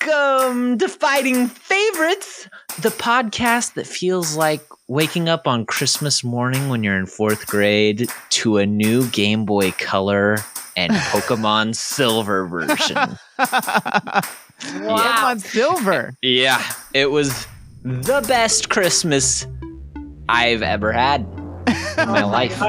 Welcome to Fighting Favorites, the podcast that feels like waking up on Christmas morning when you're in 4th grade to a new Game Boy Color and Pokemon Silver version. Wow. Pokemon Silver. Yeah, it was the best Christmas I've ever had in my life.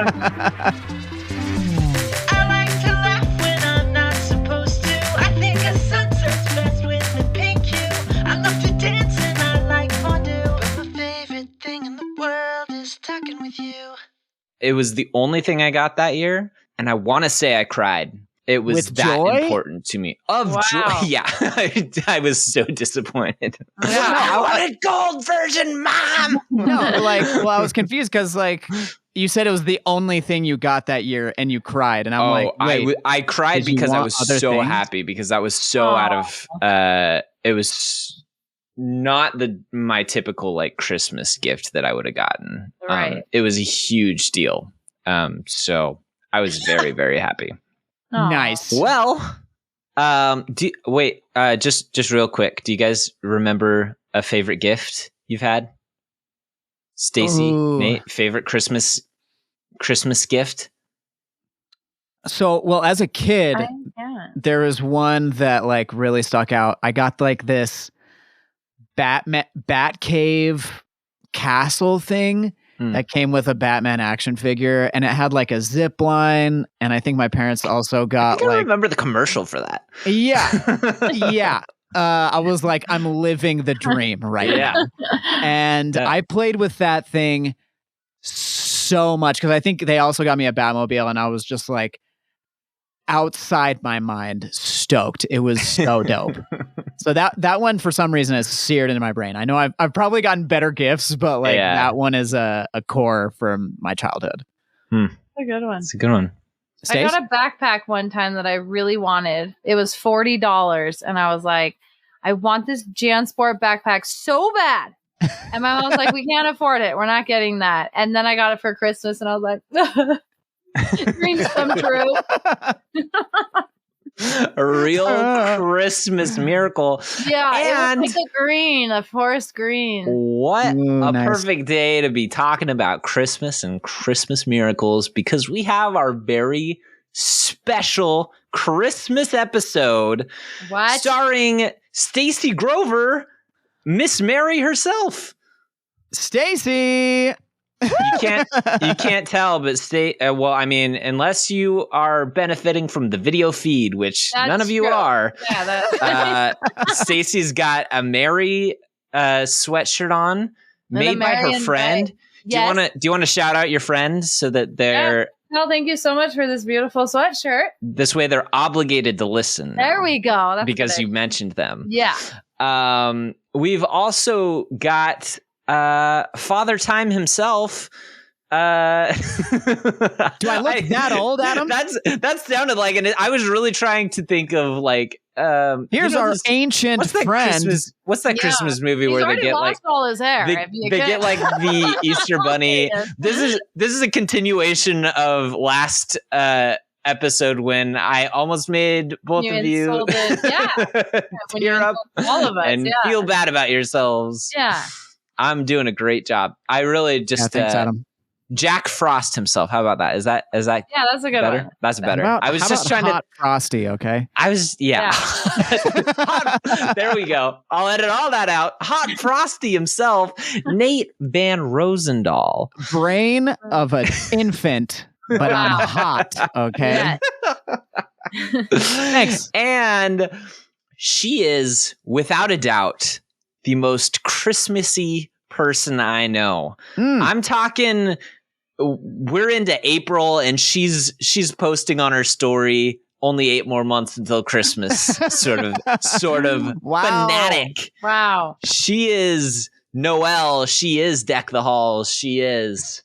It was the only thing I got that year, and I want to say I cried. It was With that joy? important to me. Of joy. Yeah. I was so disappointed. Yeah. I wanted gold version, Mom! I was confused because, you said it was the only thing you got that year, and you cried, and I'm wait. I cried did you because I want was other so things? happy, because I was so out of, it was not my typical, Christmas gift that I would have gotten. Right. It was a huge deal. So I was very, very happy. Nice. Well, just real quick. Do you guys remember a favorite gift you've had? Stacy, Nate, favorite Christmas gift? So, as a kid, there was one that really stuck out. I got this Bat Cave castle thing that came with a Batman action figure, and it had a zip line, and I think my parents also got I remember the commercial for that. Yeah. I was I'm living the dream right now. And I played with that thing so much because I think they also got me a Batmobile, and I was just outside my mind stoked. It was so dope. So that one for some reason is seared into my brain. I know I've probably gotten better gifts, but that one is a core from my childhood. That's a good one. It's a good one. Stace? I got a backpack one time that I really wanted. It was $40, and I was like, I want this JanSport backpack so bad. And my mom was like, we can't afford it. We're not getting that. And then I got it for Christmas, and I was like, dreams come true. A real Christmas miracle. Yeah, And it was a forest green. What a nice. perfect day to be talking about Christmas and Christmas miracles, because we have our very special Christmas episode starring Stacy Grover, Miss Mary herself. Stacy. You can't tell, but unless you are benefiting from the video feed, which That's none of you true. are. Yeah, Stacy's got a Mary sweatshirt on, made by her friend. Yes. Do you want to shout out your friend so that they're Well, thank you so much for this beautiful sweatshirt. this way they're obligated to listen? There we go. That's because good. you mentioned them. Yeah. We've also got Father Time himself. Do I look that old, Adam? That sounded like, and I was really trying to think of here's our ancient friend. What's that Christmas movie He's where they already get lost all his hair. they get the Easter Bunny? This is a continuation of last episode when I almost made both You of you insulted- when you tear up insulted all of us, and feel bad about yourselves. Yeah. I'm doing a great job. I really just Thanks, Adam. Jack Frost himself. How about that? Is that Yeah, that's a good better? one. That's better. I was How just about trying Hot Frosty, okay? I was there we go. I'll edit all that out. Hot Frosty himself, Nate Van Roosendaal. Brain of an infant, but I'm hot, okay? Thanks. And she is, without a doubt, the most Christmassy person I know. I'm talking, we're into April, and she's posting on her story, only 8 more months until Christmas, sort of Wow. fanatic. Wow. She is Noelle. She is Deck the Halls. She is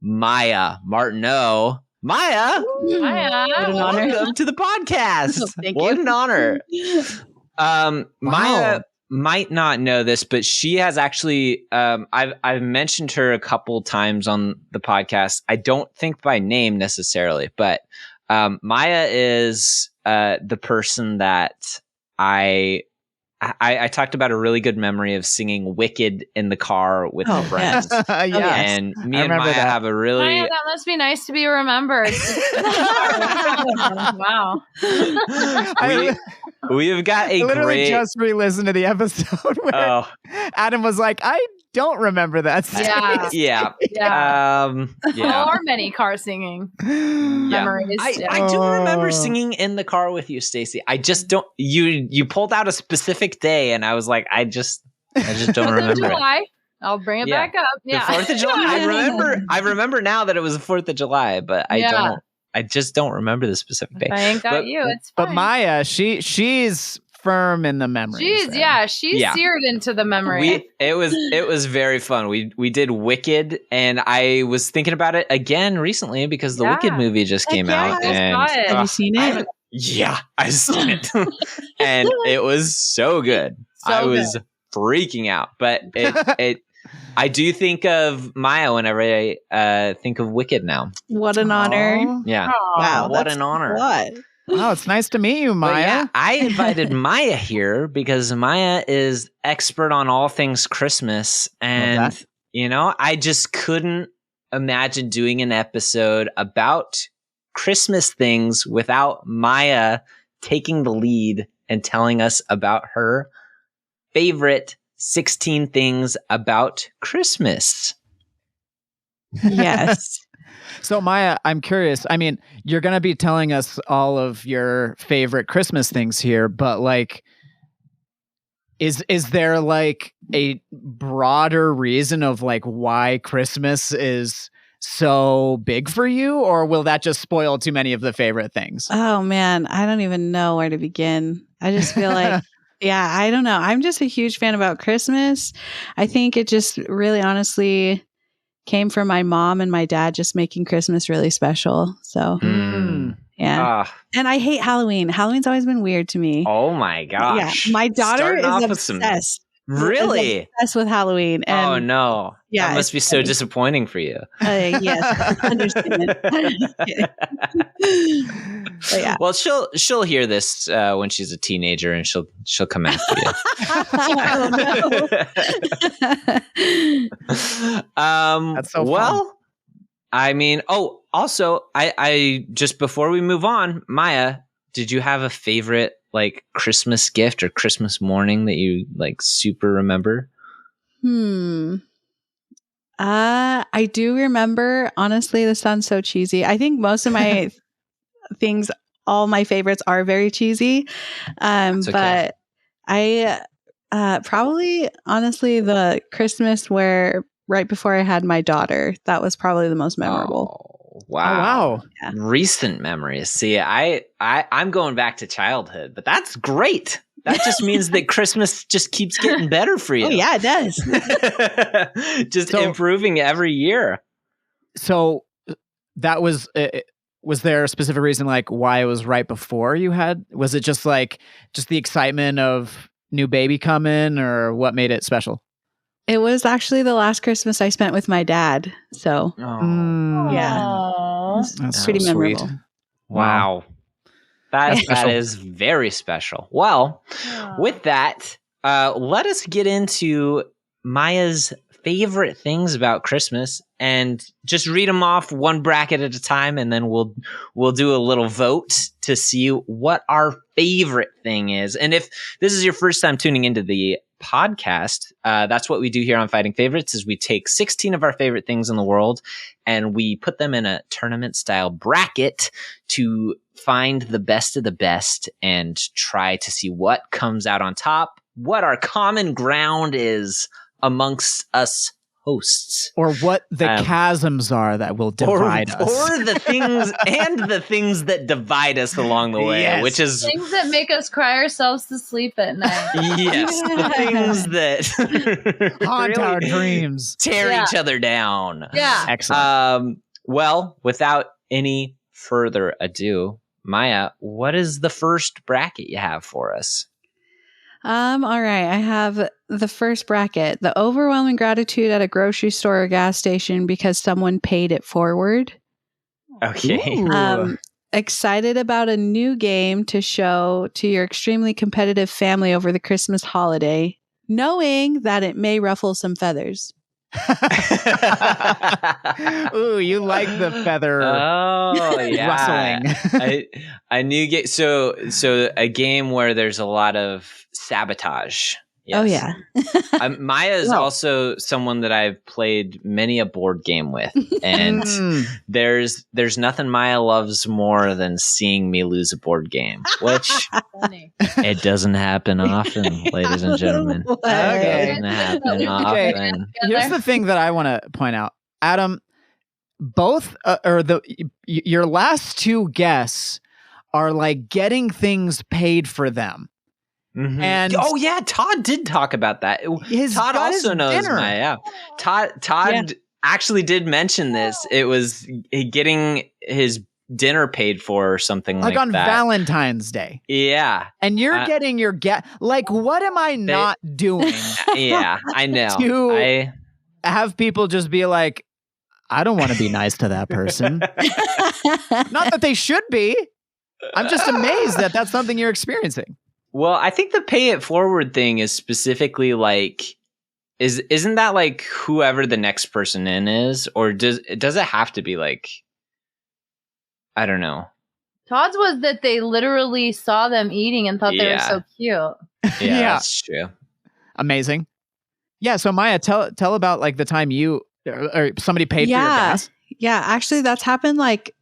Maya Martineau. Maya, Hiya. welcome to the podcast. Thank What you. an honor. Maya might not know this, but she has actually, I've mentioned her a couple times on the podcast. I don't think by name necessarily, but Maya is the person that I I talked about a really good memory of singing Wicked in the car with friends. Yes. And me and Maya have a really... Maya, that must be nice to be remembered. Wow. We've got a literally just re-listened to the episode where Adam was like, I don't remember that. Yeah. There are many car singing memories. I do remember singing in the car with you, Stacy. I just don't. You pulled out a specific day, and I was like, I just don't remember. July. I'll bring it back up. Yeah, the 4th of July. I remember now that it was the 4th of July, but I just don't remember the specific day. If I ain't got you, it's fine. But Maya, she's firm in the memory. She's seared into the memory. It was very fun. We did Wicked, and I was thinking about it again recently because the Wicked movie just came out. Have you seen it? Yeah, I've seen it, and it was so good. I was freaking out, but I do think of Maya whenever I think of Wicked now. What an honor! Yeah, wow, what an honor! Oh, it's nice to meet you, Maya. I invited Maya here because Maya is expert on all things Christmas. And, I just couldn't imagine doing an episode about Christmas things without Maya taking the lead and telling us about her favorite 16 things about Christmas. Yes. So Maya, I'm curious. I mean, you're going to be telling us all of your favorite Christmas things here, but like, is there like a broader reason of like why Christmas is so big for you, or will that just spoil too many of the favorite things? Oh man, I don't even know where to begin. I just feel like, I don't know. I'm just a huge fan about Christmas. I think it just really honestly came from my mom and my dad just making Christmas really special. So, and I hate Halloween. Halloween's always been weird to me. Oh my gosh. Yeah, my daughter is obsessed. Really? Obsessed with Halloween. And oh no. Yeah, that must be so disappointing for you. Yes, I understand. But yeah. Well, she'll hear this when she's a teenager, and she'll come after you. That's so well, fun. I mean, also, I just before we move on, Maya, did you have a favorite like Christmas gift or Christmas morning that you like super remember? I do remember, honestly, this sounds so cheesy. I think most of my things, all my favorites are very cheesy. But I probably, honestly, the Christmas where right before I had my daughter, that was probably the most memorable. Wow. Yeah. Recent memories. See, I'm going back to childhood, but that's great. That just means that Christmas just keeps getting better for you. Oh, yeah, it does. Just improving every year. So that was there a specific reason like why it was right before you had? Was it just like the excitement of new baby coming, or what made it special? It was actually the last Christmas I spent with my dad. So, yeah, that's pretty so memorable. Sweet. Wow. That is very special. Well, with that, let us get into Maya's favorite things about Christmas and just read them off one bracket at a time, and then we'll do a little vote to see what our favorite thing is. And if this is your first time tuning into the podcast, that's what we do here on Fighting Favorites, is we take 16 of our favorite things in the world and we put them in a tournament style bracket to find the best of the best and try to see what comes out on top, what our common ground is amongst us hosts, or what the chasms are that will divide us, or the things that divide us along the way, which is things that make us cry ourselves to sleep at night. Yes, the things that haunt our dreams, tear each other down. Yeah, excellent. Well, without any further ado, Maya, what is the first bracket you have for us? All right. I have the first bracket: the overwhelming gratitude at a grocery store or gas station because someone paid it forward. Okay. excited about a new game to show to your extremely competitive family over the Christmas holiday, knowing that it may ruffle some feathers. Ooh, you like the feather rustling. A new game. So a game where there's a lot of sabotage. Yes. Oh, yeah. Maya is also someone that I've played many a board game with. And there's nothing Maya loves more than seeing me lose a board game, which it doesn't happen often, ladies and gentlemen. Okay. It doesn't happen often. Here's the thing that I want to point out. Adam, both your last two guests are like getting things paid for them. Mm-hmm. And Todd did talk about that. Todd also knows Maya. Yeah. Todd actually did mention this. It was getting his dinner paid for or something like that. Like on Valentine's Day. Yeah. And you're getting your like, what am I not doing? Yeah, I know. To have people just be like, I don't want to be nice to that person. Not that they should be. I'm just amazed that that's something you're experiencing. Well, I think the pay it forward thing is specifically like, isn't that like whoever the next person in is, or does it have to be like, I don't know. Todd's was that they literally saw them eating and thought they were so cute. Yeah, that's true. Amazing. Yeah. So Maya, tell about like the time you or somebody paid for your gas. Yeah, actually, that's happened like.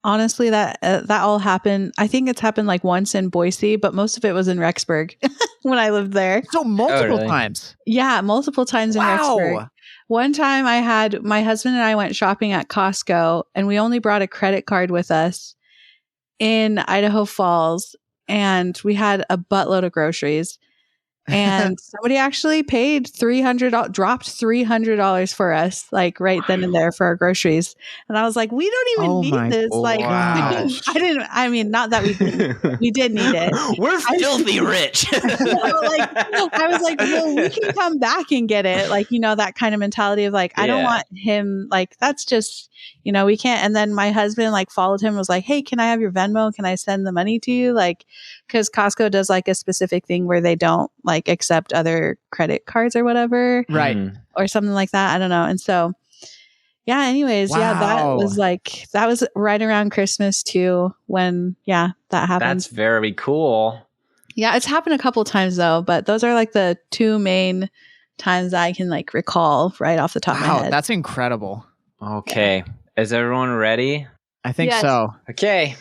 Honestly, that all happened. I think it's happened like once in Boise, but most of it was in Rexburg when I lived there. So multiple times. Yeah, multiple times in Rexburg. One time my husband and I went shopping at Costco, and we only brought a credit card with us in Idaho Falls, and we had a buttload of groceries. And somebody actually paid dropped $300 for us, like right then and there for our groceries. And I was like, we don't even need this. Like, I mean, not that we did need it. We're filthy rich. I was like, well, we can come back and get it. Like, that kind of mentality of like, I don't want him, like, that's just, we can't. And then my husband like followed him and was like, hey, can I have your Venmo? Can I send the money to you? Like, because Costco does like a specific thing where they don't like accept other credit cards or whatever. Right. Or something like that. I don't know. And so, yeah, anyways, that was right around Christmas too when, that happened. That's very cool. Yeah, it's happened a couple times though, but those are like the two main times I can like recall right off the top of my head. That's incredible. Okay. Is everyone ready? I think so. Okay.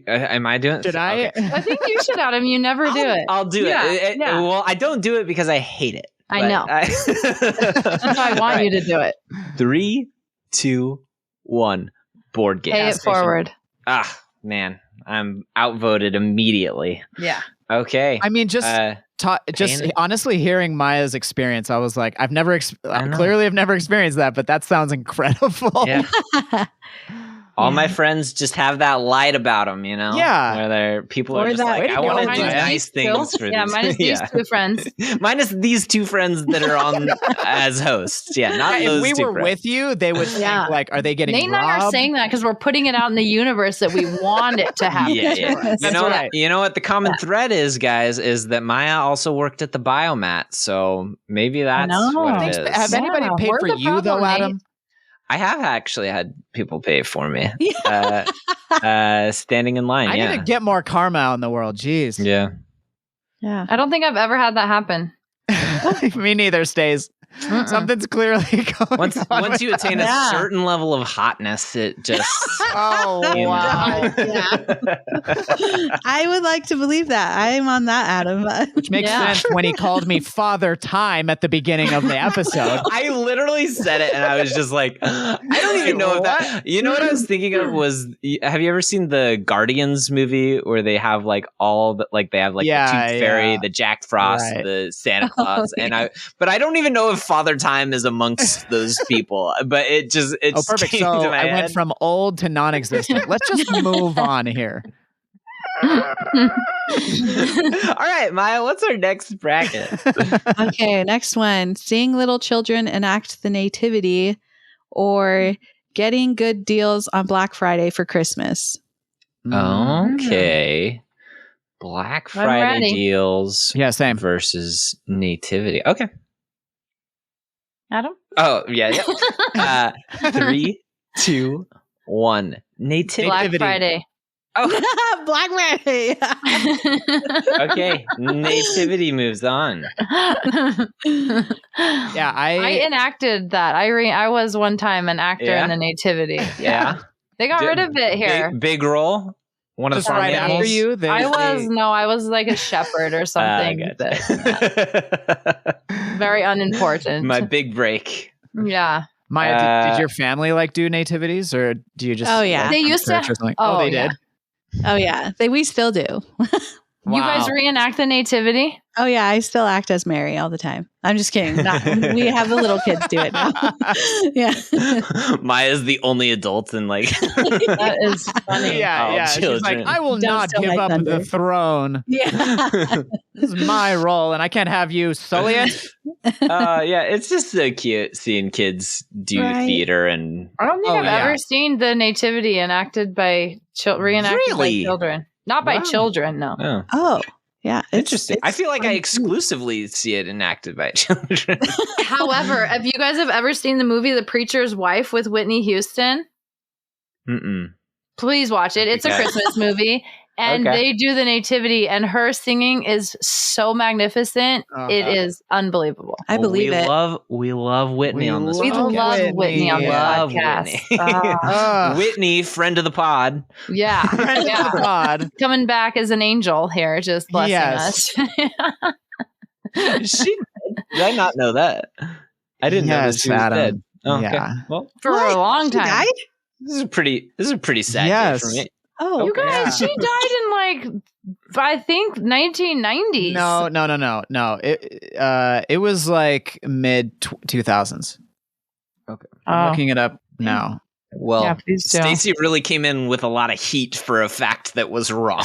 Am I doing it? Should I? Okay. I think you should, Adam. You never do it. I'll do it. Well, I don't do it because I hate it. I know. That's why I want you to do it. 3, 2, 1. Board game. Pay it forward. Ah, man. I'm outvoted immediately. Yeah. Okay. I mean, just honestly hearing Maya's experience, I was like, I've never experienced that, but that sounds incredible. Yeah. All my friends just have that light about them, Yeah. Where people are just like, I want to do nice things for these. Minus these two friends. Minus these two friends that are on as hosts. Yeah, not those two If we were friends. with you, they would think like, are they getting Nate and I are saying that because we're putting it out in the universe that we want it to happen. Yeah. You know what the common thread is, guys, is that Maya also worked at the Biomat. So maybe that's what it is. Have anybody paid for you though, Adam? I have actually had people pay for me. Standing in line. I need to get more karma out in the world. Jeez. Yeah. Yeah. I don't think I've ever had that happen. Me neither, Stace. Something's clearly going on. Once you attain a certain level of hotness, it just... wow. I would like to believe that. I am on that, Adam. Which makes sense when he called me Father Time at the beginning of the episode. I literally said it and I was just like, I don't even know if that... You know what I was thinking of was, have you ever seen the Guardians movie where they have like all the, like they have like the Tooth Fairy, the Jack Frost, the Santa Claus, but I don't even know if Father Time is amongst those people, but it's perfect. So I went from old to non-existent. Let's just move on here. All right, Maya, what's our next bracket? Okay, next one. Seeing little children enact the nativity or getting good deals on Black Friday for Christmas. Okay. Black Friday deals. Yeah, same. Versus nativity. Okay. Adam? Oh, yeah. 3, 2, 1. Nativity. Black Friday. Oh. Black Friday. Okay. Nativity moves on. Yeah, I enacted that. I was one time an actor in the nativity. Yeah. They got rid of it here. Big role? One of the farm animals? After you, I was like a shepherd or something. Very unimportant. My big break. Yeah. Maya, did your family like do nativities, or do you just? Oh yeah, they used to. Oh, they did. Oh yeah, we still do. You guys reenact the nativity? Oh yeah, I still act as Mary all the time. I'm just kidding. We have the little kids do it now. Yeah. Maya's the only adult in like that is funny. Yeah. Children. She's like, I will not give up the throne. Yeah. This is my role, and I can't have you sully it. Yeah, it's just so cute seeing kids do theater and. I don't think I've ever seen the nativity enacted by reenacted by children. Not by children, no. Oh, yeah. Interesting. I feel like I exclusively see it enacted by children. However, if you guys have ever seen the movie The Preacher's Wife with Whitney Houston, please watch it. It's a Christmas movie. And they do the nativity, and her singing is so magnificent. It is unbelievable. I believe it. We love Whitney on this podcast. We love Whitney on the podcast. Whitney, friend of the pod. Yeah. Friend of the pod. Coming back as an angel here, just blessing us. Did I not know that? I didn't know that she was dead. Oh, okay. Yeah. Well, for a long time. She died? This is a pretty sad day for me. Oh, you guys, she died in like, I think 1990s. No. It was like mid 2000s. Okay. I'm looking it up now. Well, Stacy really came in with a lot of heat for a fact that was wrong.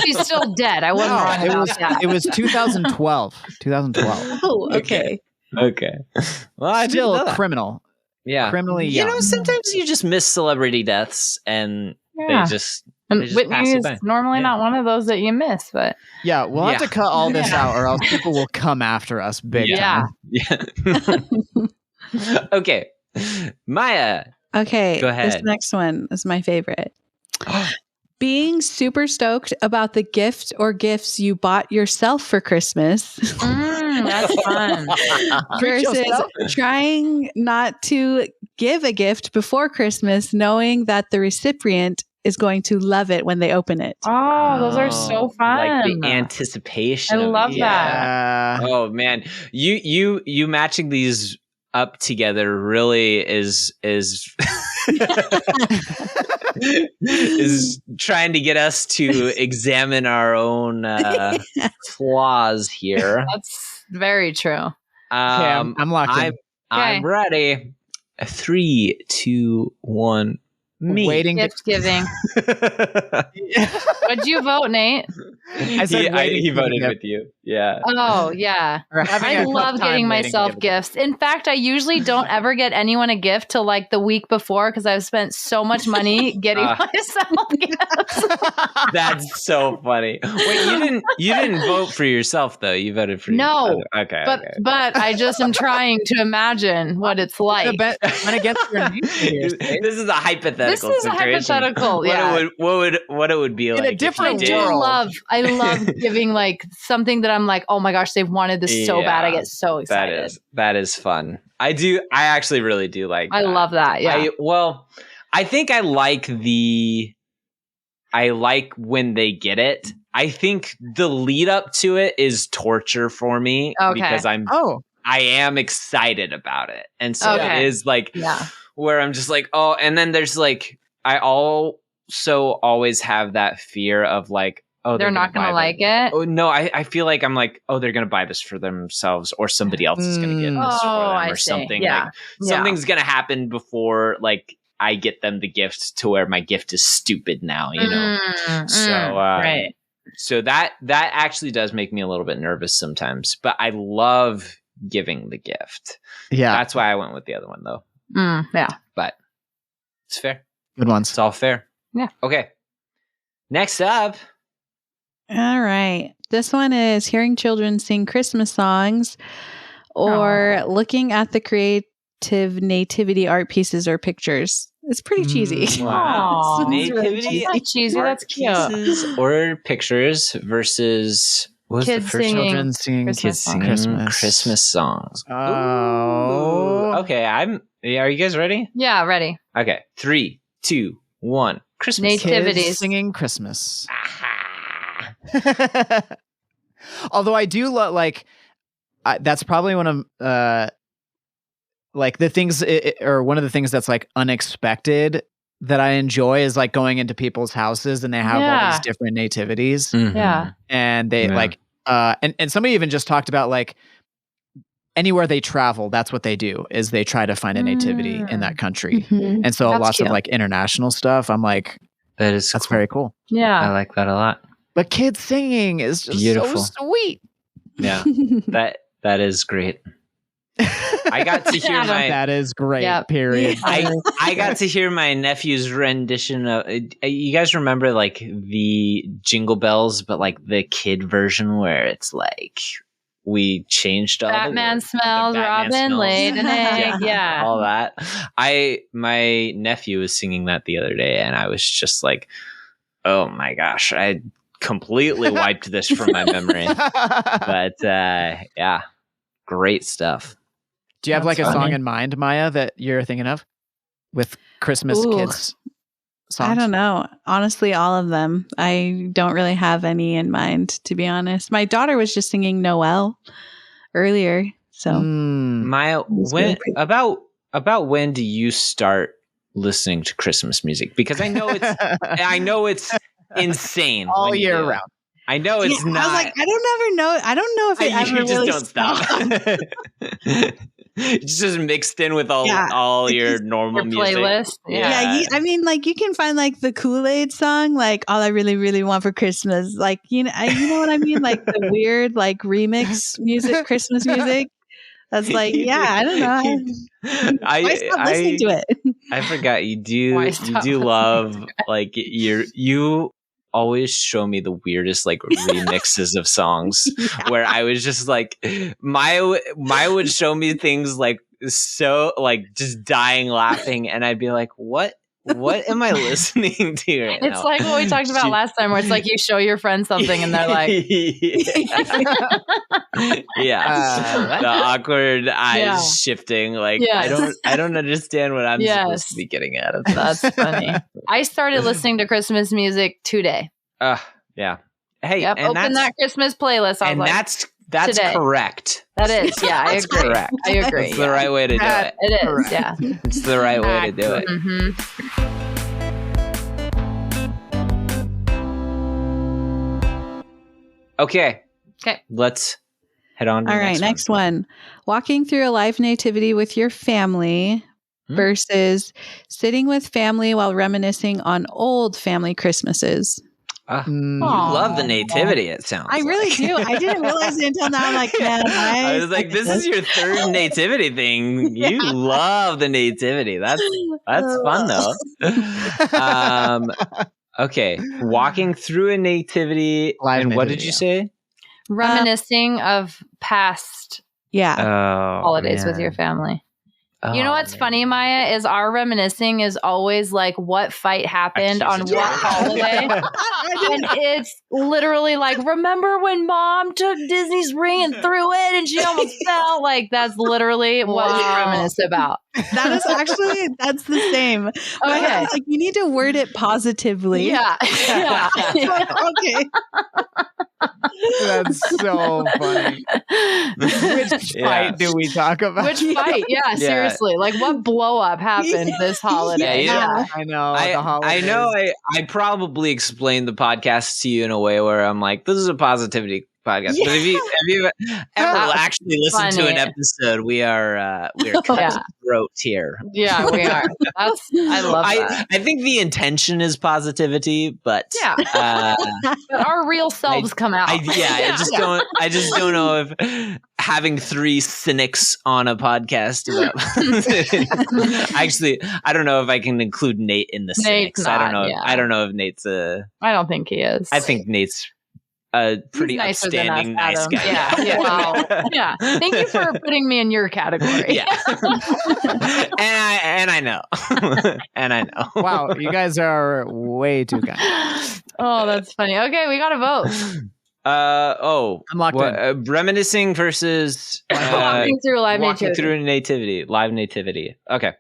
She's still dead. I wasn't wrong about that. It was 2012. Oh, okay. Okay. Well, I still criminal. Yeah. Criminally young. You know, sometimes you just miss celebrity deaths and they just Whitney pass is by. normally not one of those that you miss, but yeah, we'll have to cut all this out, or else people will come after us big time. Yeah. Okay, Maya. Okay, go ahead. This next one is my favorite. Being super stoked about the gift or gifts you bought yourself for Christmas. That's fun. Versus trying not to give a gift before Christmas, knowing that the recipient is going to love it when they open it. Oh, those are so fun. Like the anticipation. I love that. Oh man, you matching these up together really is is trying to get us to examine our own flaws here. That's very true. Okay, I'm locked in. I'm ready. 3, 2, 1. Me. Waiting. Gift giving. What'd you vote, Nate? I said he voted with you. Yeah. Oh, yeah. I love getting myself gifts. In fact, I usually don't ever get anyone a gift till like the week before because I've spent so much money getting myself gifts. That's so funny. Wait, you didn't vote for yourself though. You voted for no. Okay. But I just am trying to imagine what it's like. When it gets your name here, this is a hypothetical. This is situation. a hypothetical. Yeah. What it would be like in a different world. I love giving like something that I'm like, oh my gosh, they've wanted this so bad. I get so excited. That is fun. I actually really do like that. I love that. Yeah. I think I like when they get it. I think the lead up to it is torture for me because I am excited about it. And so it is like where I'm just like, oh, and then there's like, I also always have that fear of like, oh, they're not going to like it. Oh, no, I feel like I'm like, oh, they're going to buy this for themselves or somebody else is going to get this for them or something. Yeah. Like something's going to happen before like I get them the gift to where my gift is stupid now, you know? Right. So that actually does make me a little bit nervous sometimes, but I love giving the gift. Yeah. That's why I went with the other one though. Yeah. But it's fair. Good ones. It's all fair. Yeah. Okay. Next up. All right. This one is hearing children sing Christmas songs or looking at the creative nativity art pieces or pictures. It's pretty cheesy. Wow. Nativity really cheesy. That's cute. Pieces or pictures versus kids children singing Christmas songs. Oh. Ooh. Okay, are you guys ready? Yeah, ready. Okay. 3, 2, 1. Christmas. Nativities. Kids singing Christmas. Although I do love, that's probably one of the things, or one of the things that's like unexpected that I enjoy is like going into people's houses and they have all these different nativities. Mm-hmm. Yeah. And they and somebody even just talked about like anywhere they travel, that's what they do is they try to find a nativity in that country. Mm-hmm. And so lots of like international stuff. I'm like, that's cool. Very cool. Yeah. I like that a lot. But kids singing is just beautiful. So sweet. Yeah. that is great. I got to hear that is great. Period. I got to hear my nephew's rendition of. You guys remember like the Jingle Bells, but like the kid version where it's like we changed all Batman the smells, Robin laid an egg. Yeah, all that. My nephew was singing that the other day, and I was just like, oh my gosh, I completely wiped this from my memory. But yeah, great stuff. Do you have like a song in mind, Maya, that you're thinking of with Christmas kids songs? I don't know. Honestly, all of them. I don't really have any in mind, to be honest. My daughter was just singing Noel earlier. So Maya, about when do you start listening to Christmas music? Because I know it's insane all year round. I know it's not. I was like, I don't know if it ever really don't stop. It's just mixed in with all your normal music. Playlist. Yeah. I mean, like you can find like the Kool-Aid song, like all I really, really want for Christmas. Like, you know what I mean? Like the weird, like remix music, Christmas music. That's like, I don't know. Why stop listening to it? I forgot you do love like you always show me the weirdest like remixes of songs where I was just like Maya would show me things like so like just dying laughing and I'd be like, what am I listening to right now? It's like what we talked about last time where it's like you show your friends something and they're like the awkward eyes shifting like I don't understand what I'm supposed to be getting out of this. That's funny. I started listening to Christmas music today. Yeah. Hey, and open that Christmas playlist. And that's today. Correct. That is, yeah, I agree. Correct. I agree. It's the right way to do it. It is, correct. Yeah. It's the right way to do it. Mm-hmm. Okay. Let's head on to the next one. Walking through a live nativity with your family versus sitting with family while reminiscing on old family Christmases. You love the nativity, it sounds I really do. I didn't realize it until now. I'm like, man, I was like, this is your third nativity thing. You love the nativity. That's fun though. Okay. Walking through a nativity. And what did you say? Reminiscing of past holidays with your family. You know what's funny, Maya, is our reminiscing is always like what fight happened on what holiday. And it's literally like, remember when mom took Disney's ring and threw it and she almost fell? Like, that's literally what we reminisce about. That is actually, that's the same. Okay. Like, you need to word it positively. Yeah. Okay. That's so funny. Which fight do we talk about? Which fight? Yeah, seriously. Like, what blow up happened this holiday? Yeah. I know. I know. I probably explained the podcast to you in a way where I'm like, this is a positivity podcast. Yeah. But have you ever actually listened to an episode? We are cutthroat here. Yeah, we are. I love that. I think the intention is positivity, but but our real selves come out. I just don't know if having 3 cynics on a podcast about. Actually, I don't know if I can include Nate in the cynics. Not, I don't know. I don't know if Nate's a. I don't think he is. I think Nate's a pretty upstanding, nice guy. Yeah. Wow. Yeah. Thank you for putting me in your category. Yeah. and I know. And I know. Wow, you guys are way too kind. Oh, that's funny. Okay, we got to vote. I'm locked in. Reminiscing versus walking through live nativity. Live nativity. Okay.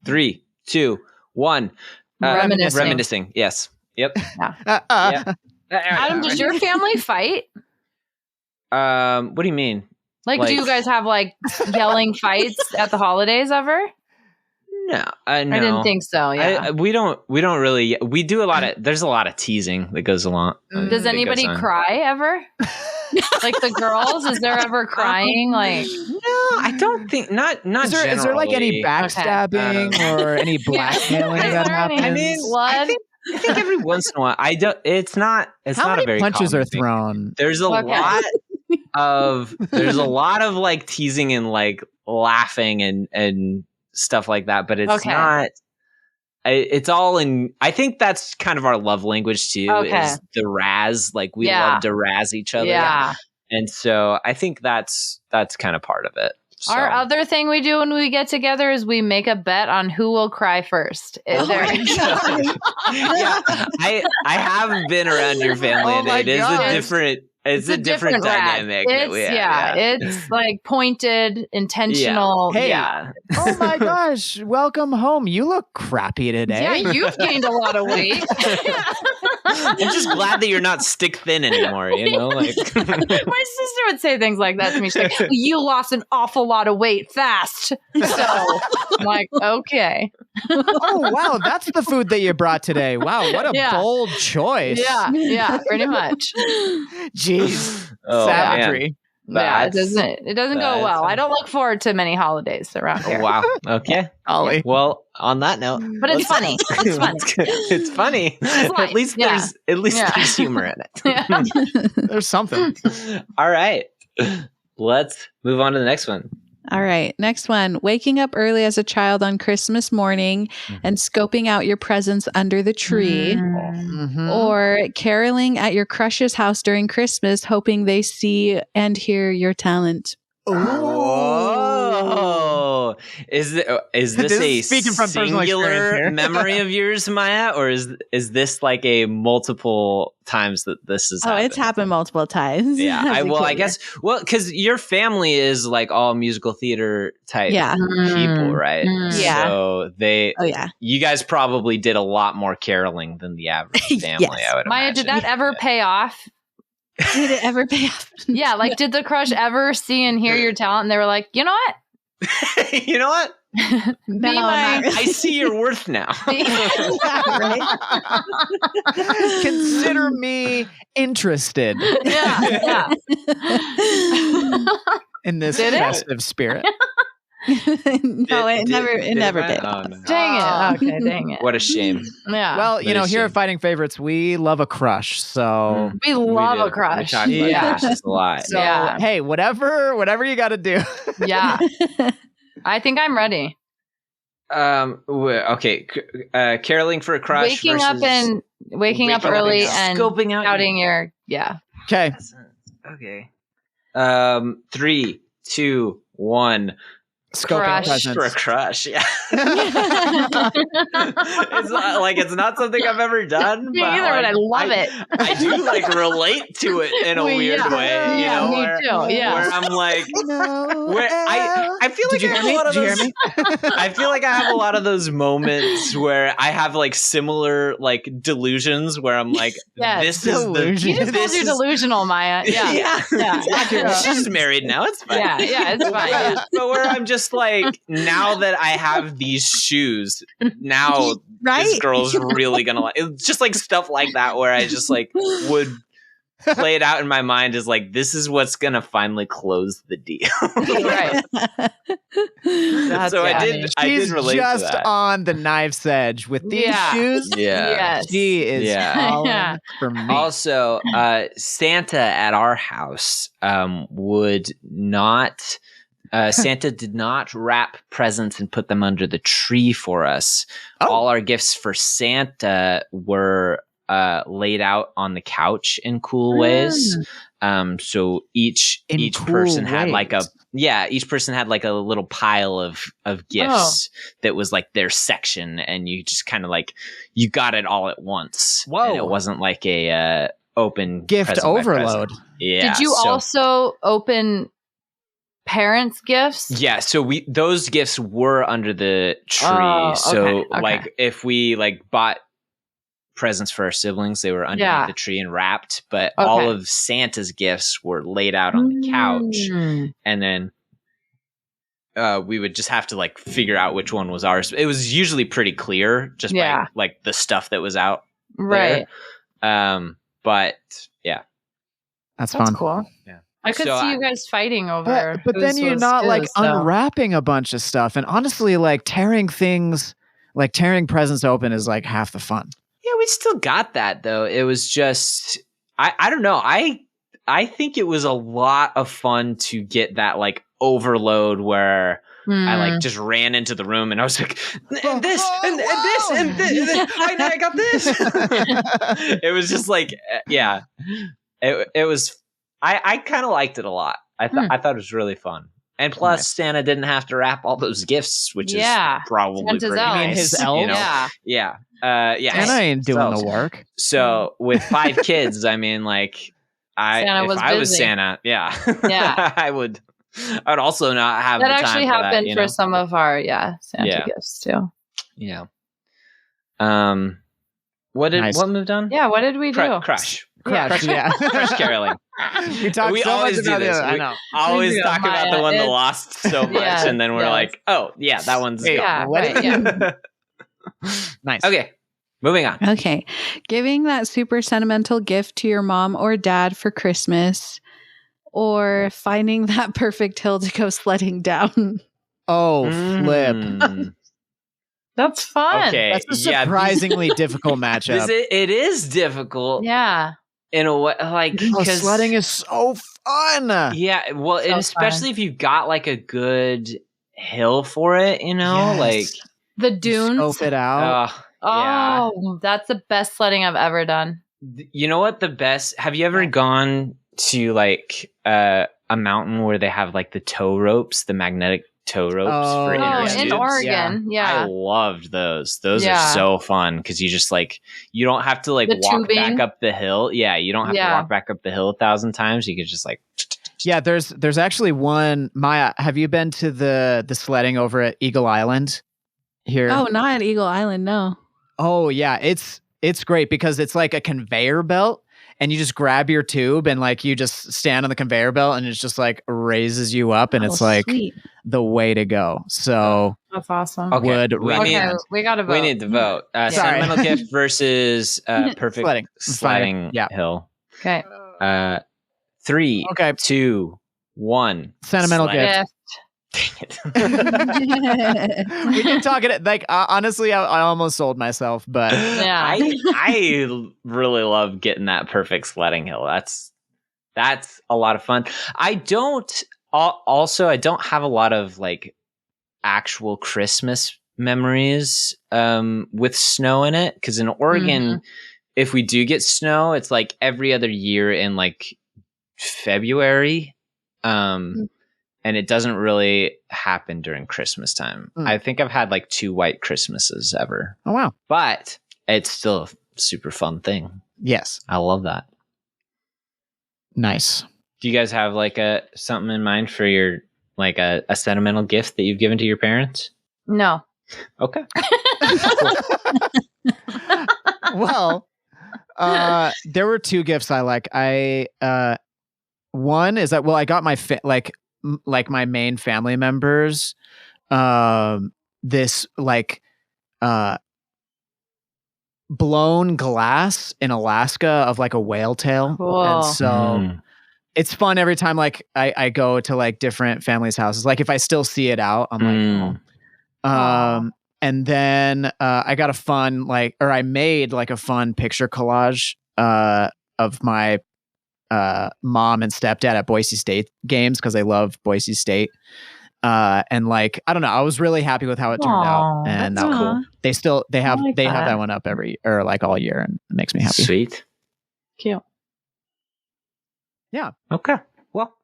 3, 2, 1. Reminiscing. Yes. Yep. Yeah. Adam, does your family fight? What do you mean? Like, do you guys have like yelling fights at the holidays ever? No, no. I didn't think so. Yeah, we don't really. We do a lot of. There's a lot of teasing that goes along. Does anybody cry ever? Like the girls, is there ever crying? Like, no, I don't think. Not. Is there like any backstabbing or any blackmailing that happens? I mean, blood. I think every once in a while. I don't. It's not. It's How not many a very punches common are thing. thrown? There's a lot of. There's a lot of like teasing and like laughing and stuff like that, but it's not. It's all in. I think that's kind of our love language too. Is the razz? Like we love to razz each other. Yeah, and so I think that's kind of part of it. So. Our other thing we do when we get together is we make a bet on who will cry first. Yeah, I have been around your family, and it is a different. It's a different dynamic. It's like pointed, intentional. Yeah. Hey, yeah. Oh my gosh! Welcome home. You look crappy today. Yeah, you've gained a lot of weight. I'm just glad that you're not stick thin anymore. You know, like my sister would say things like that to me. She's like, "You lost an awful lot of weight fast." So I'm like, okay. Oh wow, that's the food that you brought today. Wow, what a bold choice. Yeah, pretty much. Jeez, savagery. Yeah, it doesn't go well. I don't look forward to many holidays around here. Wow. Okay. Ollie. Well, on that note, but it's funny. It's funny. It's funny. At least there's humor in it. Yeah. There's something. All right. Let's move on to the next one. All right. Next one. Waking up early as a child on Christmas morning and scoping out your presents under the tree. Or caroling at your crush's house during Christmas, hoping they see and hear your talent. Oh, is this a singular memory of yours, Maya, or is this like a multiple times that this is? It's happened multiple times. Yeah, I guess because your family is like all musical theater type people, right? Yeah. So you guys probably did a lot more caroling than the average family. I would Maya, imagine. did that ever pay off? Did it ever pay off? Yeah, like did the crush ever see and hear your talent and they were like, you know what? You know what? I see your worth now. Consider me interested. Yeah. In this festive spirit. No, it never did. Oh, no. Dang it. Okay, dang it. What a shame. Yeah. Well, here at Fighting Favorites, we love a crush. So we love a crush. We talk about crushes a lot. So, hey, whatever you got to do. Yeah. I think I'm ready. Okay. Caroling for a crush. Waking up early and scoping out outing your Okay. Okay. 3, 2, 1. Scoping presents. For a crush, yeah. It's not something I've ever done. Me either, but I love it. I do relate to it in a weird way. Me too. Yeah. Where I'm like, I feel like I have a lot of those. I feel like I have a lot of those moments where I have similar delusions where I'm like, this is you just called you delusional, Maya. Yeah. She's married now. It's fine. Yeah, it's fine. Yeah. But where I'm just now that I have these shoes, now this girl's really gonna like. It's just stuff like that where I just would played out in my mind as like, this is what's gonna finally close the deal. Right. So I did relate just to that. on the knife's edge with these shoes. Yeah. Yes. She is falling Yeah. for me. Also, Santa at our house would not. Santa did not wrap presents and put them under the tree for us. Oh. All our gifts for Santa were laid out on the couch in cool ways. So each person had like a little pile of gifts that was like their section, and you just kind of like you got it all at once. Whoa! And it wasn't like a open gift present by overload. present. Yeah. Did you also open parents' gifts? Yeah, so those gifts were under the tree. Okay. Like if we like bought presents for our siblings, they were underneath the tree and wrapped, but all of Santa's gifts were laid out on the couch, and then we would just have to like figure out which one was ours. It was usually pretty clear just by like the stuff that was out right there. But yeah, that's fun. Cool. Yeah, I could see you guys fighting over. But then you're not like unwrapping a bunch of stuff, and honestly, like tearing presents open is like half the fun. Yeah, we still got that though. It was just I don't know. I think it was a lot of fun to get that like overload where I like just ran into the room and I was like, and this and this and this. I got this. It was just like, yeah. It was. I kind of liked it a lot. I thought it was really fun. And plus, Santa didn't have to wrap all those gifts, which is probably Santa's pretty nice. I mean, his elves? You know? Yeah. Santa ain't doing the work. So with 5 kids, I mean, like, if I was Santa, I would also not have that the time actually for happened that, for some of our Santa gifts too. Yeah. What moved on? Yeah, what did we do? Crush. Crush caroling. We always do this. I know. Always talk about the one that lost so much, and then we're like, oh yeah, that one's gone. Nice. Okay, moving on. Okay, giving that super sentimental gift to your mom or dad for Christmas, or finding that perfect hill to go sledding down. Oh, flip. That's fun. Okay, that's a surprisingly difficult matchup. It is difficult. Yeah. In a way, like, because sledding is so fun. Yeah, well, and especially if you got like a good hill for it, you know, like the dunes. Scope it out. That's the best sledding I've ever done. You know what? Have you ever gone to like a mountain where they have like the tow ropes, the magnetic tow ropes for in Oregon? Yeah. I loved those. Those are so fun because you just like you don't have to like walk back up the hill. Yeah, you don't have to walk back up the hill 1,000 times. You could just like. Yeah, there's actually one. Maya, have you been to the sledding over at Eagle Island? Here? Oh, not at Eagle Island, no. Oh yeah, it's great because it's like a conveyor belt. And you just grab your tube and like you just stand on the conveyor belt and it's just like raises you up and it's like the way to go. So that's awesome. Okay. We got to vote. We need to vote. Sentimental gift versus perfect sledding hill. Okay. 3, 2, 1. Sentimental gift. Dang it. We can talk it like honestly I almost sold myself, but I really love getting that perfect sledding hill. That's a lot of fun. I don't have a lot of like actual Christmas memories with snow in it, because in Oregon if we do get snow it's like every other year in like February. And it doesn't really happen during Christmas time. I think I've had like 2 white Christmases ever. Oh, wow. But it's still a super fun thing. Yes. I love that. Nice. Do you guys have like something in mind for your, like a sentimental gift that you've given to your parents? No. Okay. Well, there were 2 gifts I like. One is that, I got my my main family members this like blown glass in Alaska of like a whale tail. Cool. And so it's fun every time like I go to like different families' houses. Like if I still see it out, I'm like, oh. And then I got I made like a fun picture collage of my mom and stepdad at Boise State games because I love Boise State. And like, I don't know, I was really happy with how it turned out. And that's cool. They have that one up all year, and it makes me happy. Sweet. Cute. Yeah. Okay. Well,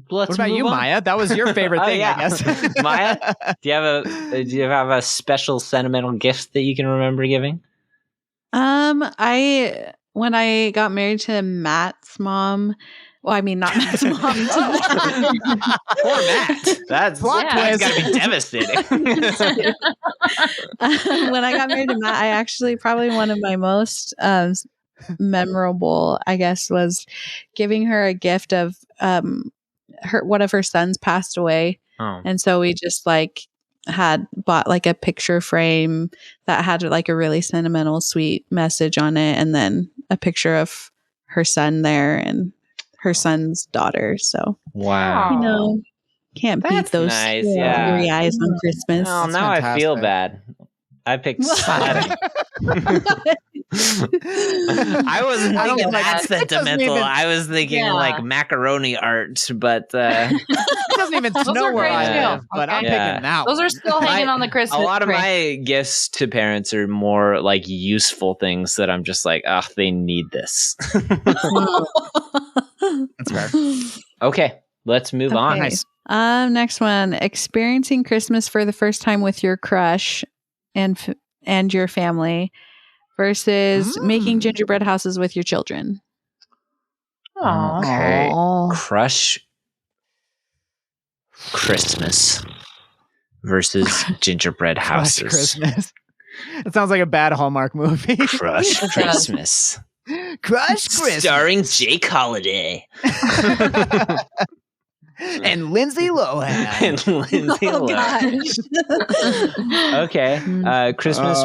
what about you, Maya? That was your favorite thing, I guess. Maya, do you have a special sentimental gift that you can remember giving? When I got married to Matt's mom, well, I mean, not Matt's mom. Poor Matt. That's got to be devastating. When I got married to Matt, I actually probably one of my most memorable, I guess, was giving her a gift of one of her sons passed away. Oh. And so we just like had bought like a picture frame that had like a really sentimental, sweet message on it, and then a picture of her son there and her son's daughter. So wow, can't beat those teary eyes on Christmas. Oh, now fantastic. I feel bad. I picked sledding. I wasn't thinking that sentimental. I was thinking like macaroni art, but it doesn't even snow where I live. But I'm picking that. Those are still hanging on the Christmas tree. A lot of my gifts to parents are more like useful things that I'm just like, they need this. That's fair. Okay, let's move on. Nice. Next one: experiencing Christmas for the first time with your crush and your family versus making gingerbread houses with your children. Okay. Crush Christmas versus gingerbread houses. Crush Christmas. It sounds like a bad Hallmark movie. Crush Christmas. Crush Christmas. Starring Jake Holiday. And Lindsay Lohan. Okay. Christmas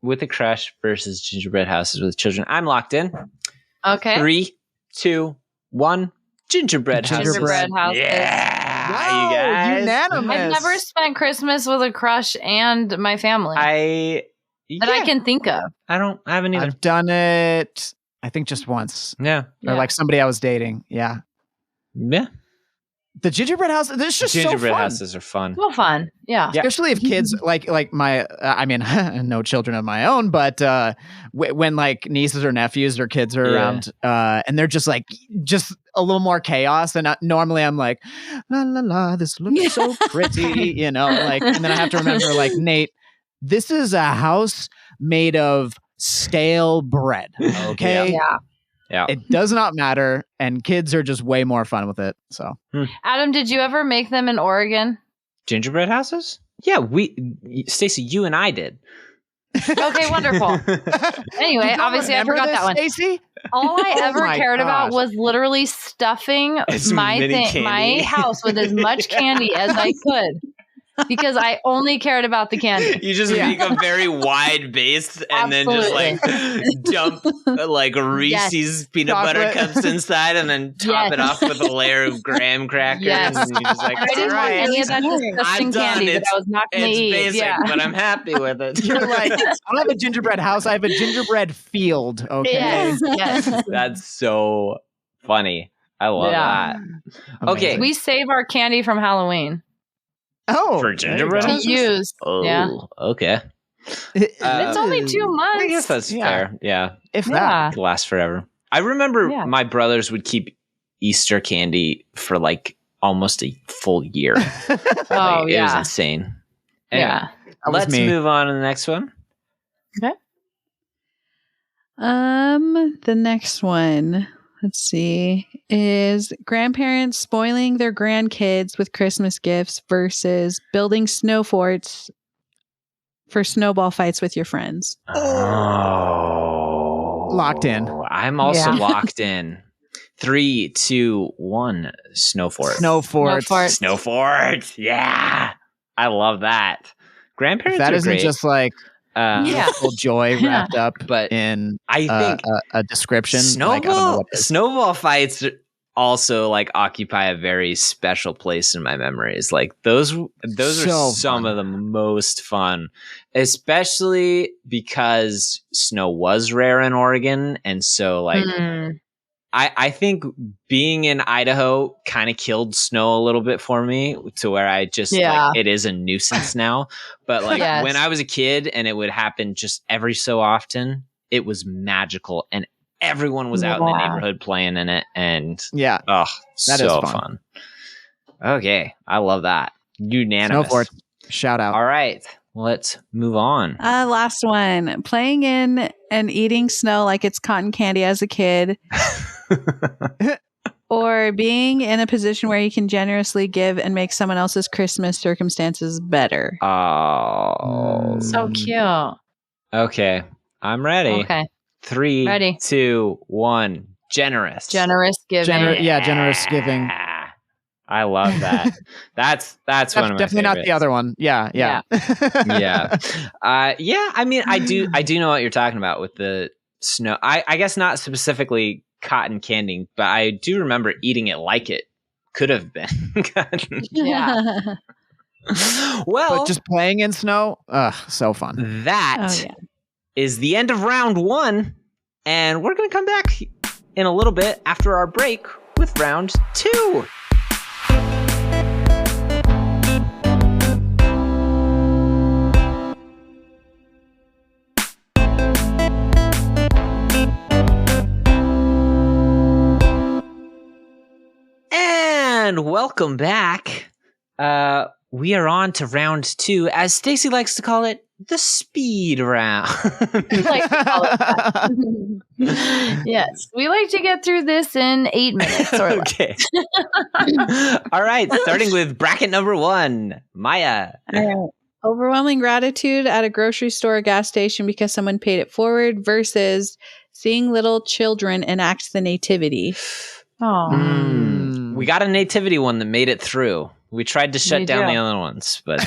with a crush versus gingerbread houses with children. I'm locked in. Okay. 3, 2, 1. Gingerbread houses. Yeah. Wow, you guys. Unanimous. I've never spent Christmas with a crush and my family. That I can think of. I haven't either. I've done it, I think, just once. Yeah. Or like somebody I was dating. Yeah. Yeah. The gingerbread house, this is just so fun. Gingerbread houses are fun. So fun. Yeah. Especially if kids like my, I mean, no children of my own, but when like nieces or nephews or kids are around and they're just a little more chaos. And normally I'm like, la, la, la, this looks so pretty, and then I have to remember like, Nate, this is a house made of stale bread. Okay. Yeah. It does not matter, and kids are just way more fun with it. So, Adam, did you ever make them in Oregon? Gingerbread houses? Yeah, Stacy, you and I did. Okay, wonderful. Anyway, obviously I forgot that one. Stacey? All I ever cared about was literally stuffing my house with as much candy as I could. Because I only cared about the candy. You just make a very wide base and then just like dump like Reese's peanut butter cups inside and then top it off with a layer of graham crackers. And you're just like, I didn't want any of that disgusting candy that I was not going to eat. It's basic, but I'm happy with it. You're like, I don't have a gingerbread house. I have a gingerbread field. Okay. Yes. That's so funny. I love that. Okay. We save our candy from Halloween. Oh, for gingerbread houses? Use. Okay. It's only 2 months. I guess that's fair. Yeah. If that could last forever. I remember my brothers would keep Easter candy for like almost a full year. It was insane. Anyway, let's move on to the next one. Okay. The next one, let's see, is grandparents spoiling their grandkids with Christmas gifts versus building snow forts for snowball fights with your friends. Oh. Locked in. I'm also locked in. 3, 2, 1. Snow fort. Snow fort. Yeah. I love that. Grandparents that are isn't great. Just like Beautiful joy wrapped up but in I think a description. Snowball fights also like occupy a very special place in my memories. Like those are some of the most fun, especially because snow was rare in Oregon. And so like I think being in Idaho kind of killed snow a little bit for me to where I just like it is a nuisance now. But like when I was a kid and it would happen just every so often, it was magical and everyone was out in the neighborhood playing in it. And that is so fun. Okay. I love that. Unanimous. Snowfort. Shout out. All right. Let's move on. Last one. Playing in and eating snow like it's cotton candy as a kid. Or being in a position where you can generously give and make someone else's Christmas circumstances better. Oh. So cute. Okay. I'm ready. Okay. 3, ready. 2, 1. Generous. Generous giving. Generous giving. I love that. That's one of my definitely favorites. not the other one. Yeah. Yeah. I mean, I do know what you're talking about with the snow. I guess not specifically cotton candy, but I do remember eating it like it could have been. Well, but just playing in snow, so fun. That is the end of round 1, and we're going to come back in a little bit after our break with round 2. And welcome back. We are on to round 2, as Stacy likes to call it, the speed round. Yes, we like to get through this in 8 minutes or less. Okay. All right, starting with bracket number 1, Maya. Overwhelming gratitude at a grocery store or gas station because someone paid it forward versus seeing little children enact the nativity. We got a nativity one that made it through. We tried to shut down the other ones, but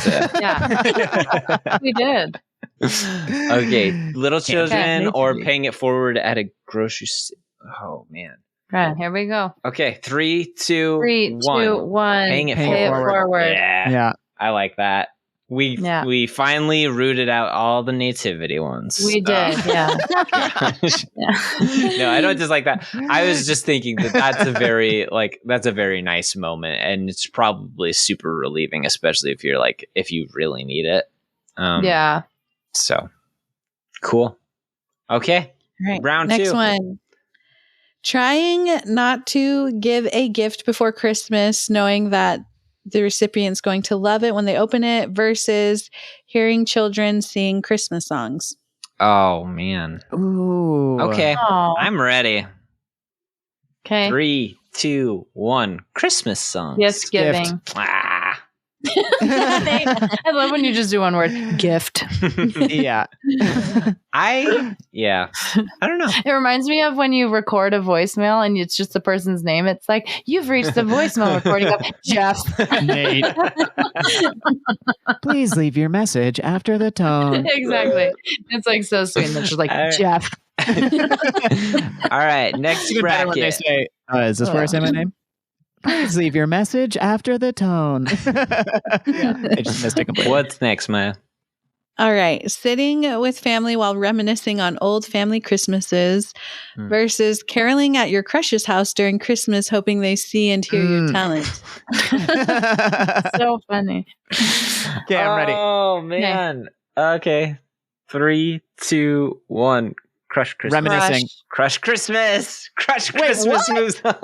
we did. Okay, little children or paying it forward at a grocery store. Oh man. Right, here we go. Okay, 3, 2, 1. 2, 1. Paying it forward. Yeah. I like that. We finally rooted out all the nativity ones. We did, No, I don't just like that. I was just thinking that's a very nice moment, and it's probably super relieving, especially if you really need it. So cool. Okay. Right. Round 2. Next one. Trying not to give a gift before Christmas, knowing that the recipient's going to love it when they open it, versus hearing children sing Christmas songs. Oh, man. Ooh. Okay. I'm ready. Okay. 3, 2, 1. Christmas songs. Gift giving. I love when you just do one word. Gift. Yeah. I don't know. It reminds me of when you record a voicemail and it's just the person's name. It's like, you've reached the voicemail recording of Jeff. Nate. Please leave your message after the tone. Exactly. It's like so sweet. And it's just like, Jeff. All right. Next bracket. They say, is this where I say my name? Please leave your message after the tone. I just missed it completely. What's next, Maya? All right. Sitting with family while reminiscing on old family Christmases versus caroling at your crush's house during Christmas, hoping they see and hear your talent. So funny. Okay, I'm ready. Oh, man. Okay. 3, 2, 1. Crush Christmas. Reminiscing. Crush Christmas. Crush Christmas moves on.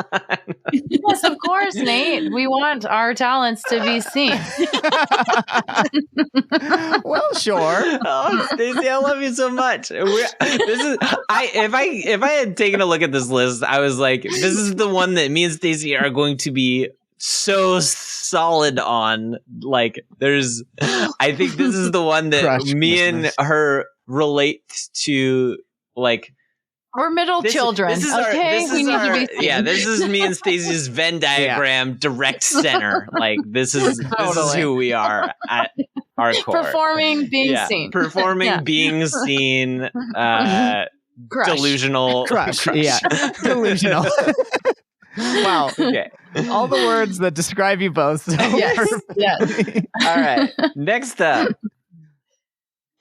Yes, of course, Nate. We want our talents to be seen. Well, sure. Oh, Stacey, I love you so much. If I had taken a look at this list, I was like, this is the one that me and Stacey are going to be so solid on. Like, I think this is the one that Crush me Christmas. and her relate to. Like, we're middle children. This is okay, we need to be seen. Yeah, this is me and Stacey's Venn diagram, direct center. Like, this is who we are. hardcore. Performing, being seen. Performing, being seen, delusional crush. Yeah, delusional. Wow. Okay. All the words that describe you both. So Yes. All right. Next up.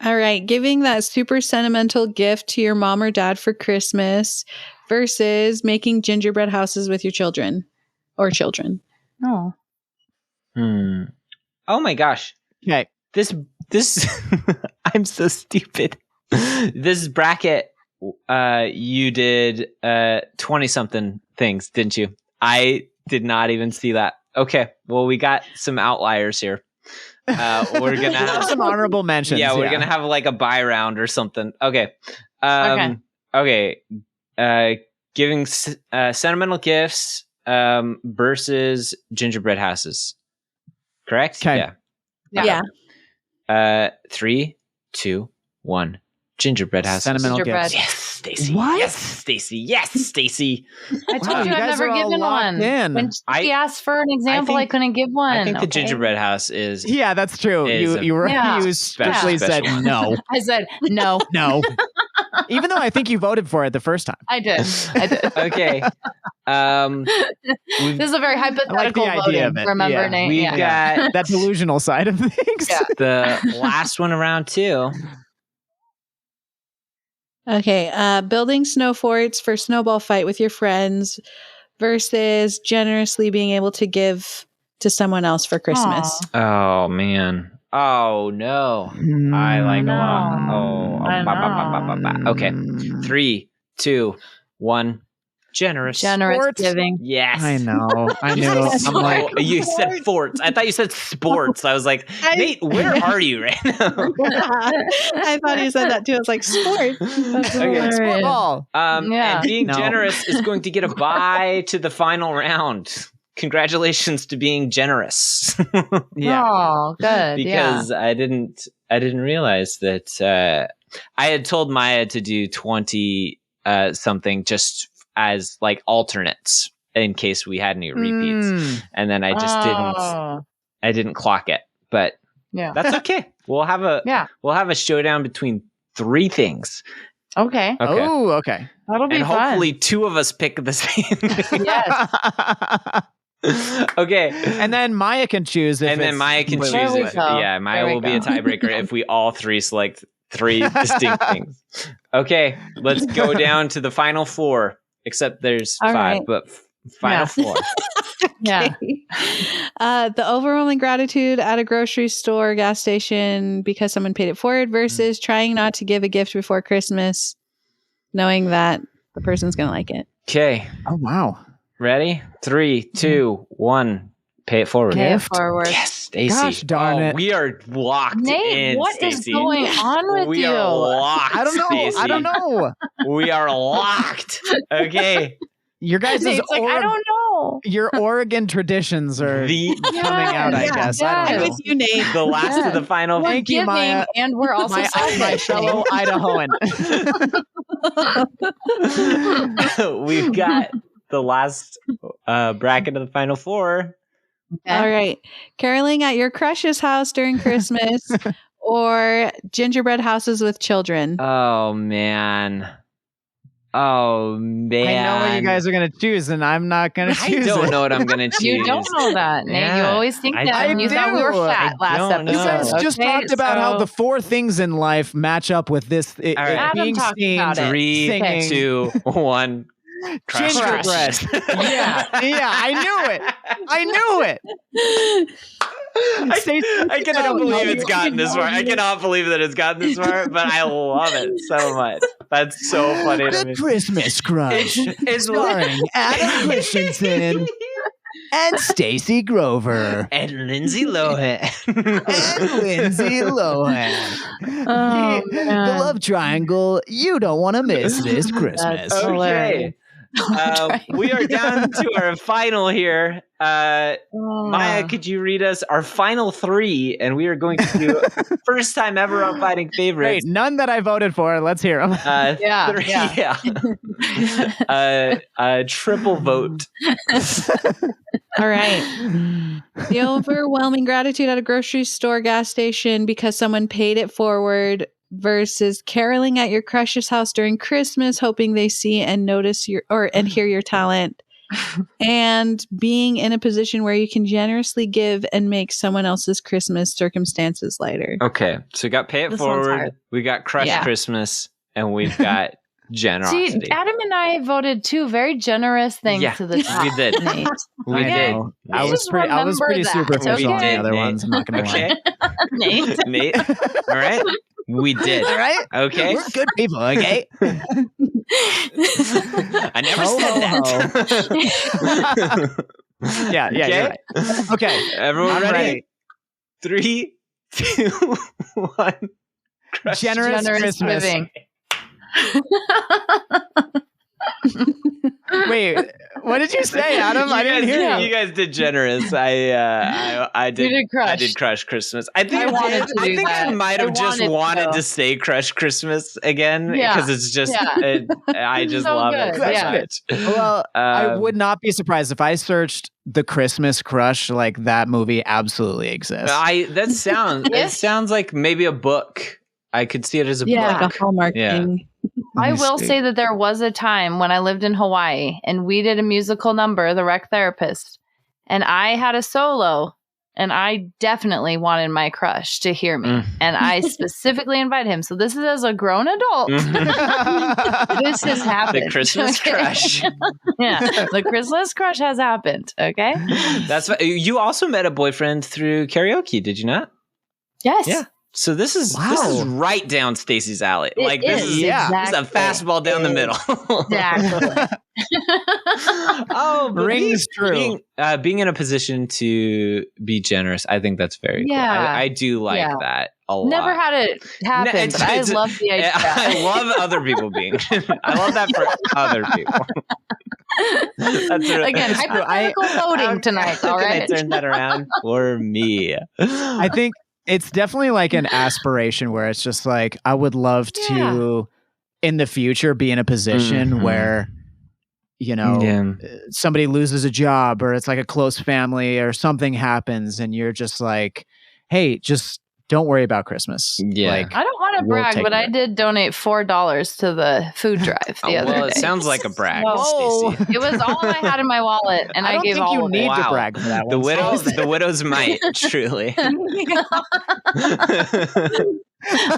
All right. Giving that super sentimental gift to your mom or dad for Christmas versus making gingerbread houses with your children or children. Oh. Oh my gosh. Okay. This I'm so stupid. This bracket, you did 20-something things, didn't you? I did not even see that. Okay. Well, we got some outliers here. We're gonna have some honorable mentions. Yeah, we're gonna have like a buy round or something. Okay. Okay. Giving sentimental gifts versus gingerbread houses. Correct? Okay. Yeah. 3, 2, 1. Gingerbread houses. Sentimental gifts. Yes, Stacy. What? Yes, Stacy. Yes, Stacy. I told you I've never given one. When she asked for an example, I couldn't give one. I think the gingerbread house is. Yeah, that's true. You strictly said no. I said no. No. Even though I think you voted for it the first time. I did. Okay. This is a very hypothetical voting. Remember, Nate? We got that delusional side of things. Yeah. The last one around too. Okay. Building snow forts for snowball fight with your friends versus generously being able to give to someone else for Christmas. Aww. Oh man. Oh no. I like a lot. Oh. Okay. 3, 2, 1. Generous sports. Giving. Yes. I know. I knew. I'm like, you said forts. I thought you said sports. I was like, Nate, where are you right now? I thought you said that too. I was like, sports. Okay. Sport ball. And being generous is going to get a bye to the final round. Congratulations to being generous. Yeah. Oh, good. Because I didn't realize that I had told Maya to do 20 something just as like alternates in case we had any repeats. And then I just didn't clock it. But that's okay. We'll have a showdown between 3 things. Okay. Oh, okay. That'll be and fun. Hopefully 2 of us pick the same thing. Yes. Okay. And then Maya can choose. And then Maya can choose it. Yeah, Maya will be a tiebreaker if we all 3 select 3 distinct things. Okay, let's go down to the final 4. Except there's all 5, right. But final 4. Yeah. The overwhelming gratitude at a grocery store, gas station, because someone paid it forward versus trying not to give a gift before Christmas, knowing that the person's going to like it. Okay. Oh, wow. Ready? 3, 2, 1. Pay it forward. Pay it forward. Yes, Stacy. Gosh darn it. We are locked Nate, in, what Stacey. is going on with we you? Are locked, I don't know. Stacey. I don't know. We are locked. Okay. Your guys' I don't know. Your Oregon traditions are coming out, I guess. I don't know. I'm with you, Nate. The last of the final. Thank you, Maya. And we're also my fellow Idahoan. We've got the last bracket of the final 4. Okay. All right. Caroling at your crush's house during Christmas or gingerbread houses with children. Oh, man. I know what you guys are going to choose, and I'm not going to choose I don't know what I'm going to choose. You don't know that, Nate. Yeah, you always think that. And you thought we were fat last episode. You guys just talked about how the 4 things in life match up with this. All right. Being seen, 3, 2, 1. Gingerbread. Yeah, I knew it. I cannot believe it's gotten this far. I cannot believe that it's gotten this far, but I love it so much. That's so funny to me. The Christmas Crush is starring Adam Christensen and Stacy Grover and Lindsay Lohan. The love triangle you don't want to miss this Christmas. That's hilarious. We are down to our final here. Maya, could you read us our final 3? And we are going to do first time ever on Fighting Favorites. Great. None that I voted for. Let's hear them. 3, triple vote. All right. The overwhelming gratitude at a grocery store, gas station because someone paid it forward versus caroling at your crush's house during Christmas, hoping they see and notice and hear your talent. And being in a position where you can generously give and make someone else's Christmas circumstances lighter. Okay. So we got pay it forward. We got crush Christmas. And we've got generosity. See, Adam and I voted 2 very generous things to the top. We did. We did. I was pretty superficial on the other ones. I'm not going to lie. Nate. All right. We did. All right. Okay. We're good people. Okay. I never said that. Yeah. You're right. Okay. Everyone ready? 3, 2, 1. Generous Christmas. Giving. Wait, what did you say, Adam? I didn't hear you. You guys did generous. I did crush. I did crush Christmas. I think I might have just wanted to say crush Christmas again because it's just I just so love it so much. Well, I would not be surprised if I searched the Christmas crush, like that movie absolutely exists. It sounds like maybe a book. I could see it as a book. Like a Hallmark thing. I will say that there was a time when I lived in Hawaii and we did a musical number, The Rec Therapist, and I had a solo and I definitely wanted my crush to hear me. And I specifically invited him. So this is as a grown adult. This has happened. The Christmas crush. The Christmas crush has happened. Okay. That's what, you also met a boyfriend through karaoke, did you not? Yes. Yeah. So this is right down Stacy's alley. This is a fastball down the middle. Exactly. Rings true. Being in a position to be generous, I think that's very cool. I do like that a lot. Never had it happen, but I love the idea. I love other people being. I love that for other people. Again, hypothetical voting tonight. All right, I turn that around for me. I think. It's definitely like an aspiration where it's just like, I would love to, in the future, be in a position where, somebody loses a job or it's like a close family or something happens and you're just like, hey, just don't worry about Christmas. Yeah. Like, I don't want to brag, but I did donate $4 to the food drive the other day. Well, it sounds like a brag. Stacey. It was all I had had in my wallet, and I gave all of it. I don't think you need to brag for that one. The widows might, truly.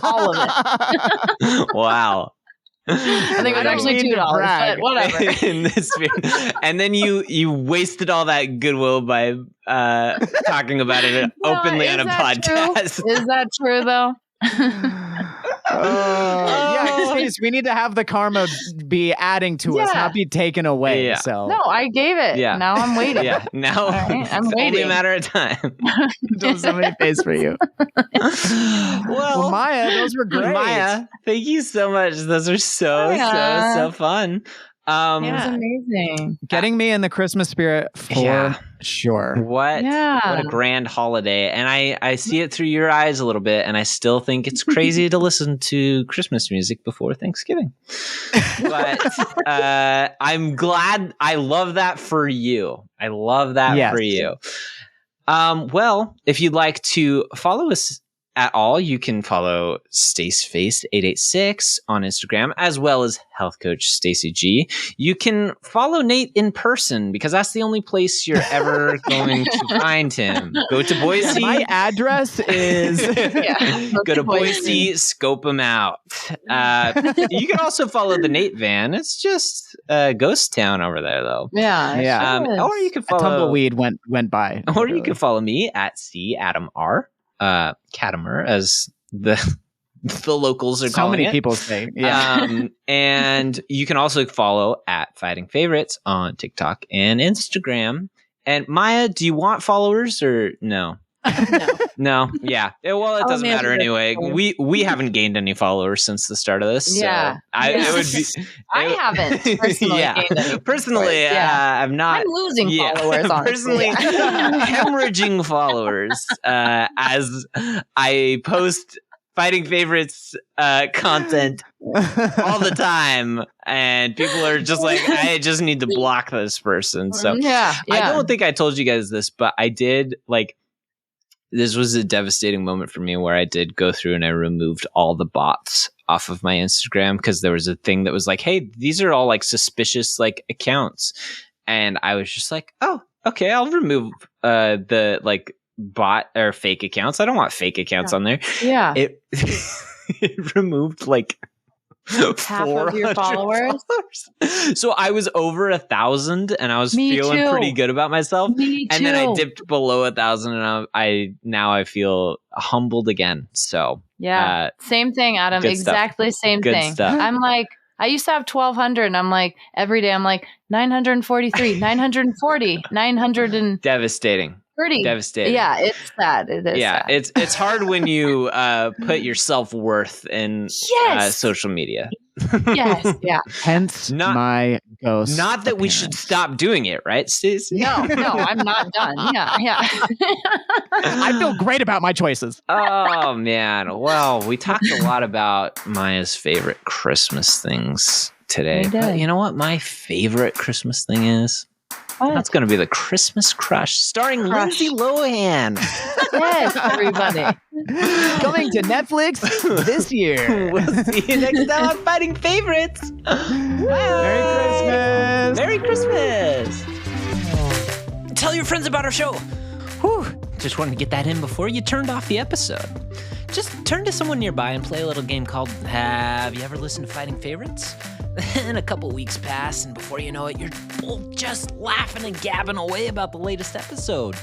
All of it. Wow. I think it was actually $2, but whatever. In this and then you wasted all that goodwill by talking about it openly on a podcast. True? Is that true though? We need to have the karma be adding to us, not be taken away. Yeah. So no, I gave it. Yeah. Now I'm waiting. Yeah. Now I'm waiting. Only a matter of time until somebody pays for you. Well, Maya, those were great. Maya, thank you so much. Those are so fun. It was amazing. Getting me in the Christmas spirit for sure. What a grand holiday. And I see it through your eyes a little bit, and I still think it's crazy to listen to Christmas music before Thanksgiving. But I'm glad. I love that for you. I love that for you. Well, if you'd like to follow us at all, you can follow StaceFace886 on Instagram, as well as Health Coach Stacy G. You can follow Nate in person because that's the only place you're ever going to find him. Go to Boise. My address is go to Boise, scope him out. You can also follow the Nate van. It's just a ghost town over there, though. Yeah. Or you can follow a tumbleweed went by. Or you can follow me at CAdamR. Catamer, as the locals are calling it. So many people say. And you can also follow at FightingFavorites on TikTok and Instagram. And Maya, do you want followers or no? No. Yeah. Well, it doesn't matter anyway. We haven't gained any followers since the start of this. So I haven't personally gained any. Personally, I'm not. I'm losing followers. Personally, hemorrhaging followers as I post Fighting Favorites content all the time, and people are just like, I just need to block this person. So I don't think I told you guys this, but I did, like, this was a devastating moment for me where I did go through and I removed all the bots off of my Instagram because there was a thing that was like, hey, these are all like suspicious like accounts. And I was just like, oh, okay, I'll remove the like bot or fake accounts. I don't want fake accounts on there. Yeah. It removed like half of your followers. So I was over 1,000 and I was feeling pretty good about myself. And then I dipped below 1,000 and I feel humbled again. So same thing, Adam. Exactly same thing. Stuff. I'm like, I used to have 1,200 and I'm like, every day I'm like 943, 940, 900 and devastating. Devastating. Yeah, it's sad. It is. Yeah, sad. it's hard when you put your self-worth in social media. Yes, yeah. Hence my ghost. Not that we should stop doing it, right, Stacy? No, I'm not done. Yeah. I feel great about my choices. Oh man. Well, we talked a lot about Maya's favorite Christmas things today. But you know what my favorite Christmas thing is? What? That's going to be The Christmas Crush, starring Lindsay Lohan. Yes, everybody. Coming to Netflix this year. We'll see you next time on Fighting Favorites. Merry Christmas. Merry Christmas. Tell your friends about our show. Whew. Just wanted to get that in before you turned off the episode. Just turn to someone nearby and play a little game called Have You Ever Listened to Fighting Favorites? Then a couple weeks pass, and before you know it, you're both just laughing and gabbing away about the latest episode.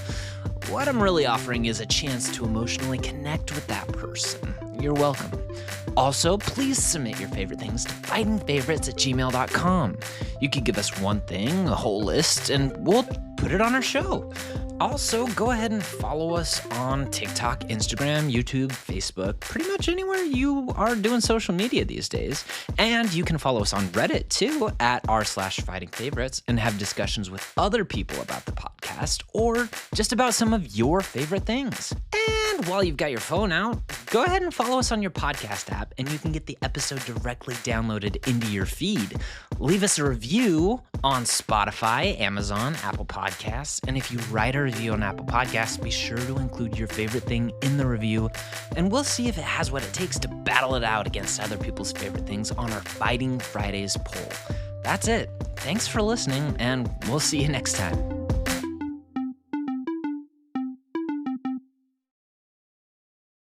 What I'm really offering is a chance to emotionally connect with that person. You're welcome. Also, please submit your favorite things to fightingfavorites@gmail.com. You could give us one thing, a whole list, and we'll put it on our show. Also, go ahead and follow us on TikTok, Instagram, YouTube, Facebook, pretty much anywhere you are doing social media these days. And you can follow us on Reddit too, @r/fightingfavorites, and have discussions with other people about the podcast or just about some of your favorite things. And while you've got your phone out, go ahead and follow us on your podcast app, and you can get the episode directly downloaded into your feed. Leave us a review on Spotify, Amazon, Apple Podcasts, and if you write a review on Apple Podcasts, be sure to include your favorite thing in the review, and we'll see if it has what it takes to battle it out against other people's favorite things on our Fighting Fridays poll. That's it. Thanks for listening, and we'll see you next time.